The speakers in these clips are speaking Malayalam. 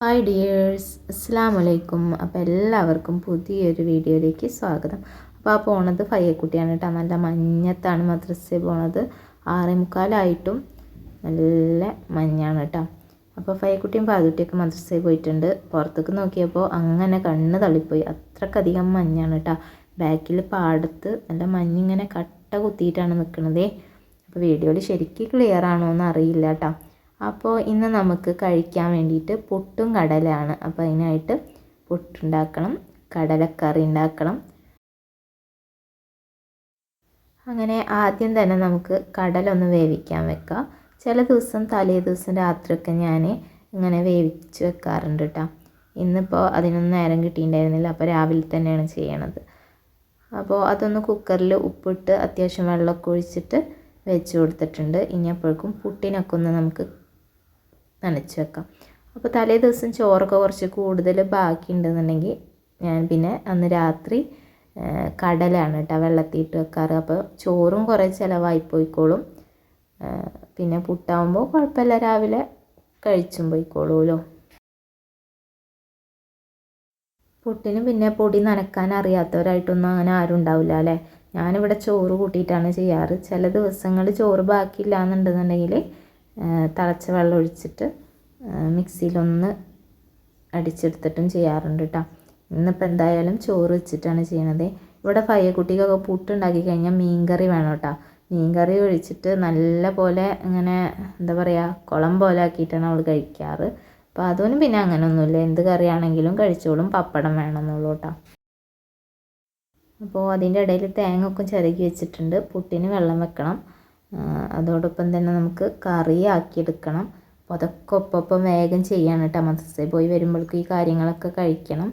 ഹായ് ഡിയേഴ്സ്, അസ്സലാമു അലൈക്കും. അപ്പോൾ എല്ലാവർക്കും പുതിയൊരു വീഡിയോയിലേക്ക് സ്വാഗതം. അപ്പോൾ പോണത് ഫയ്യക്കുട്ടിയാണ് കേട്ടോ. നല്ല മഞ്ഞത്താണ് മദ്രസയിൽ പോണത്. 6:45 നല്ല മഞ്ഞാണ് കേട്ടോ. അപ്പോൾ ഫയ്യക്കുട്ടിയും പാതുട്ടിയൊക്കെ മദ്രസയിൽ പോയിട്ടുണ്ട്. പുറത്തേക്ക് നോക്കിയപ്പോൾ അങ്ങനെ കണ്ണ് തള്ളിപ്പോയി, അത്രക്കധികം മഞ്ഞാണ് കേട്ടോ. ബാക്കിൽ പാടത്ത് നല്ല മഞ്ഞിങ്ങനെ കട്ട കുത്തിയിട്ടാണ് നിൽക്കുന്നത്. അപ്പോൾ വീഡിയോയിൽ ശരിക്കും ക്ലിയർ ആണോ എന്ന് അറിയില്ല കേട്ടോ. അപ്പോൾ ഇന്ന് നമുക്ക് കഴിക്കാൻ വേണ്ടിയിട്ട് പുട്ടും കടലയാണ്. അപ്പോൾ അതിനായിട്ട് പുട്ടുണ്ടാക്കണം, കടലക്കറി ഉണ്ടാക്കണം. അങ്ങനെ ആദ്യം തന്നെ നമുക്ക് കടലൊന്ന് വേവിക്കാൻ വെക്കാം. ചില ദിവസം തലേ ദിവസം രാത്രിയൊക്കെ ഞാൻ ഇങ്ങനെ വേവിച്ച് വെക്കാറുണ്ട് കേട്ടോ. ഇന്നിപ്പോൾ അതിനൊന്നും നേരം കിട്ടിയിട്ടുണ്ടായിരുന്നില്ല, അപ്പോൾ രാവിലെ തന്നെയാണ് ചെയ്യണത്. അപ്പോൾ അതൊന്ന് കുക്കറിൽ ഉപ്പിട്ട് അത്യാവശ്യം വെള്ളമൊക്കെ ഒഴിച്ചിട്ട് വെച്ച് കൊടുത്തിട്ടുണ്ട്. ഇനി അപ്പോഴേക്കും പുട്ടിനൊക്കെ ഒന്ന് നമുക്ക് നനച്ച് വെക്കാം. അപ്പോൾ തലേ ദിവസം ചോറൊക്കെ കുറച്ച് കൂടുതൽ ബാക്കി ഉണ്ടെന്നുണ്ടെങ്കിൽ ഞാൻ പിന്നെ അന്ന് രാത്രി കടലാണ് കേട്ടോ വെള്ളത്തിയിട്ട് വെക്കാറ്. അപ്പോൾ ചോറും കുറേ ചിലവായി പോയിക്കോളും. പിന്നെ പുട്ടാകുമ്പോൾ കുഴപ്പമില്ല, രാവിലെ കഴിച്ചും പോയിക്കോളൂല്ലോ. പുട്ടിന് പിന്നെ പൊടി നനക്കാൻ അറിയാത്തവരായിട്ടൊന്നും അങ്ങനെ ആരും ഉണ്ടാവില്ല അല്ലേ. ഞാനിവിടെ ചോറ് കൂട്ടിയിട്ടാണ് ചെയ്യാറ്. ചില ദിവസങ്ങളിൽ ചോറ് ബാക്കിയില്ല എന്നുണ്ടെന്നുണ്ടെങ്കിൽ തിളച്ച വെള്ളം ഒഴിച്ചിട്ട് മിക്സിയിലൊന്ന് അടിച്ചെടുത്തിട്ടും ചെയ്യാറുണ്ട് കേട്ടോ. ഇന്നിപ്പോൾ എന്തായാലും ചോറ് വെച്ചിട്ടാണ് ചെയ്യണത്. ഇവിടെ ഫയ്യക്കുട്ടിക്കൊക്കെ പുട്ടുണ്ടാക്കി കഴിഞ്ഞാൽ മീൻകറി വേണം കേട്ടോ. മീൻകറി ഒഴിച്ചിട്ട് നല്ല പോലെ ഇങ്ങനെ എന്താ പറയുക, കുളം പോലെ ആക്കിയിട്ടാണ് അവൾ കഴിക്കാറ്. അപ്പോൾ അതൊന്നും പിന്നെ അങ്ങനെയൊന്നുമില്ല, എന്ത് കറിയാണെങ്കിലും കഴിച്ചോളും, പപ്പടം വേണമെന്നുള്ളൂ കേട്ടോ. അപ്പോൾ അതിൻ്റെ ഇടയിൽ തേങ്ങ ഒക്കെ ചിരകി വെച്ചിട്ടുണ്ട്. പുട്ടിന് വെള്ളം വെക്കണം, അതോടൊപ്പം തന്നെ നമുക്ക് കറി ആക്കിയെടുക്കണം. അപ്പോൾ അതൊക്കെ ഒപ്പം വേഗം ചെയ്യണം കേട്ടോ. മദ്രസയിൽ പോയി വരുമ്പോഴേക്കും ഈ കാര്യങ്ങളൊക്കെ കഴിക്കണം.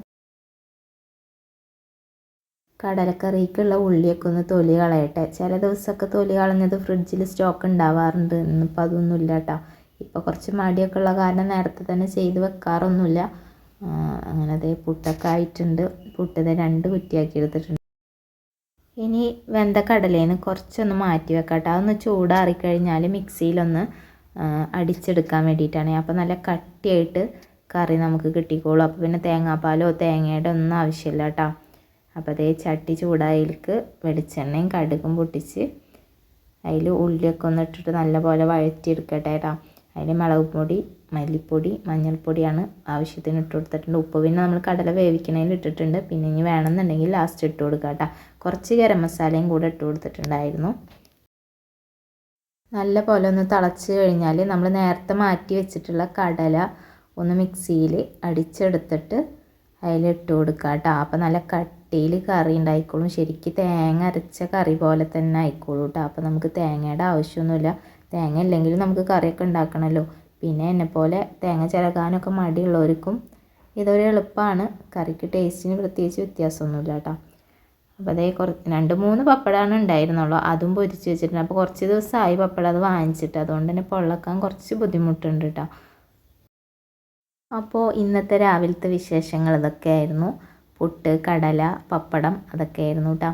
കടലക്കറിക്കുള്ള ഉള്ളിയൊക്കെ ഒന്ന് തൊലി കളയട്ടെ. ചില ദിവസമൊക്കെ തൊലി കളഞ്ഞത് ഫ്രിഡ്ജിൽ സ്റ്റോക്ക് ഉണ്ടാവാറുണ്ട്. ഇന്നിപ്പോൾ അതൊന്നുമില്ല കേട്ടോ. ഇപ്പോൾ കുറച്ച് മടിയൊക്കെ ഉള്ള കാരണം നേരത്തെ തന്നെ ചെയ്ത് വെക്കാറൊന്നുമില്ല. അങ്ങനെ അതേ പുട്ടൊക്കെ ആയിട്ടുണ്ട്. പുട്ട് 2 കുറ്റിയാക്കി എടുത്തിട്ടുണ്ട്. ഇനി വെന്ത കടലേന്ന് കുറച്ചൊന്ന് മാറ്റി വെക്കാം കേട്ടോ. അതൊന്ന് ചൂടാറിക്കഴിഞ്ഞാൽ മിക്സിയിലൊന്ന് അടിച്ചെടുക്കാൻ വേണ്ടിയിട്ടാണ്. അപ്പോൾ നല്ല കട്ടിയായിട്ട് കറി നമുക്ക് കിട്ടിക്കോളും. അപ്പോൾ പിന്നെ തേങ്ങാപ്പാലോ തേങ്ങയുടെ ഒന്നും ആവശ്യമില്ല കേട്ടോ. അപ്പോൾ അതേ ചട്ടി ചൂടായതിലേക്ക് വെളിച്ചെണ്ണയും കടുകും പൊട്ടിച്ച് അതിൽ ഉള്ളിയൊക്കെ ഒന്ന് ഇട്ടിട്ട് നല്ലപോലെ വഴറ്റിയെടുക്കട്ടെ കേട്ടോ. അതിൽ മുളക് പൊടി, മല്ലിപ്പൊടി, മഞ്ഞൾപ്പൊടിയാണ് ആവശ്യത്തിന് ഇട്ട് കൊടുത്തിട്ടുണ്ട്. ഉപ്പ് പിന്നെ നമ്മൾ കടല വേവിക്കണതിൽ ഇട്ടിട്ടുണ്ട്. പിന്നെ ഇനി വേണമെന്നുണ്ടെങ്കിൽ ലാസ്റ്റ് ഇട്ട് കൊടുക്കാം കേട്ടോ. കുറച്ച് ഗരം മസാലയും കൂടെ ഇട്ട് കൊടുത്തിട്ടുണ്ടായിരുന്നു. നല്ല പോലെ ഒന്ന് തിളച്ച് കഴിഞ്ഞാൽ നമ്മൾ നേരത്തെ മാറ്റി വെച്ചിട്ടുള്ള കടല ഒന്ന് മിക്സിയിൽ അടിച്ചെടുത്തിട്ട് അതിലിട്ട് കൊടുക്കുക കേട്ടോ. അപ്പോൾ നല്ല കട്ടിയിൽ കറി ഉണ്ടായിക്കോളും. ശരിക്കും തേങ്ങ അരച്ച കറി പോലെ തന്നെ ആയിക്കോളൂ കേട്ടോ. അപ്പോൾ നമുക്ക് തേങ്ങയുടെ ആവശ്യമൊന്നുമില്ല. തേങ്ങ ഇല്ലെങ്കിലും നമുക്ക് കറിയൊക്കെ ഉണ്ടാക്കണമല്ലോ. പിന്നെ എന്നെപ്പോലെ തേങ്ങ ചിരകാനൊക്കെ മടിയുള്ളവർക്കും ഇതൊരു എളുപ്പമാണ്. കറിക്ക് ടേസ്റ്റിന് പ്രത്യേകിച്ച് വ്യത്യാസമൊന്നുമില്ല കേട്ടോ. അപ്പോൾ അതേ 2-3 പപ്പടമാണ് ഉണ്ടായിരുന്നുള്ളൂ, അതും പൊരിച്ച് വെച്ചിട്ടുണ്ട്. അപ്പോൾ കുറച്ച് ദിവസമായി പപ്പടം അത് വാങ്ങിച്ചിട്ട്, അതുകൊണ്ട് തന്നെ പൊള്ളക്കാൻ കുറച്ച് ബുദ്ധിമുട്ടുണ്ട് കേട്ടോ. അപ്പോൾ ഇന്നത്തെ രാവിലത്തെ വിശേഷങ്ങൾ ഇതൊക്കെയായിരുന്നു. പുട്ട്, കടല, പപ്പടം അതൊക്കെയായിരുന്നു കേട്ടോ.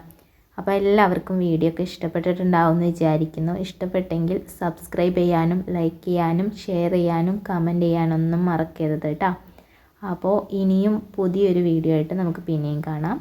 അപ്പോൾ എല്ലാവർക്കും വീഡിയോ ഒക്കെ ഇഷ്ടപ്പെട്ടിട്ടുണ്ടാവുമെന്ന് വിചാരിക്കുന്നു. ഇഷ്ടപ്പെട്ടെങ്കിൽ സബ്സ്ക്രൈബ് ചെയ്യാനും ലൈക്ക് ചെയ്യാനും ഷെയർ ചെയ്യാനും കമൻറ്റ് ചെയ്യാനൊന്നും മറക്കരുത് കേട്ടോ. അപ്പോൾ ഇനിയും പുതിയൊരു വീഡിയോ ആയിട്ട് നമുക്ക് പിന്നെയും കാണാം.